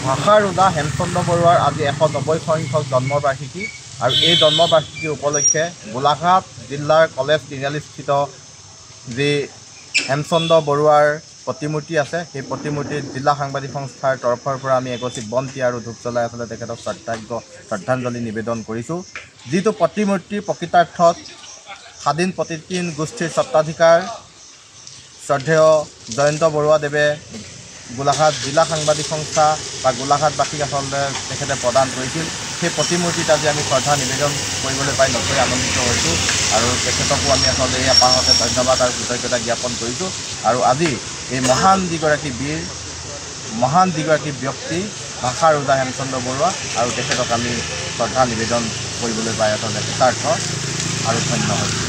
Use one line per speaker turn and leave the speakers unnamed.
ভাষাৰ ৰোজা হেমচন্দ্ৰ বৰুৱাৰ আজি 190 সংখ্যক জন্মবাৰ্ষিকী আৰু এই জন্মবাৰ্ষিকী উপলক্ষে গোলাঘাট জিলাৰ কলেজ তিনিআলিস্থিত যি হেমচন্দ্ৰ বৰুৱাৰ প্ৰতিমূৰ্তি আছে সেই প্ৰতিমূৰ্তিত জিলা সাংবাদিক সংস্থাৰ তৰফৰ পৰা আমি এগছি বন্তি আৰু ধূপ জ্বলাই আচলতে তেখেতক শ্ৰদ্ধাঞ্জলি নিবেদন কৰিছোঁ। যিটো প্ৰতিমূৰ্তি প্ৰকৃতাৰ্থত স্বাধীন প্ৰতিদিন গোষ্ঠীৰ স্বত্বাধিকাৰ শ্ৰদ্ধেয় জয়ন্ত বৰুৱাদেৱে গোলাঘাট জিলা সাংবাদিক সংস্থা বা গোলাঘাটবাসীক আচলতে তেখেতে প্ৰদান কৰিছিল। সেই প্ৰতিমূৰ্তিত আজি আমি শ্ৰদ্ধা নিবেদন কৰিবলৈ পাই নথৈ আনন্দিত হৈছোঁ আৰু তেখেতকো আমি আচলতে এই আপাহতে ধন্যবাদ আৰু কৃতজ্ঞতা জ্ঞাপন কৰিছোঁ। আৰু আজি এই মহান যিগৰাকী বীৰ মহান যিগৰাকী ব্যক্তি ভাষাৰ ৰোজা হেমচন্দ্ৰ বৰুৱা আৰু তেখেতক আমি শ্ৰদ্ধা নিবেদন কৰিবলৈ পাই আচলতে কৃতাৰ্থ আৰু ধন্য হৈছোঁ।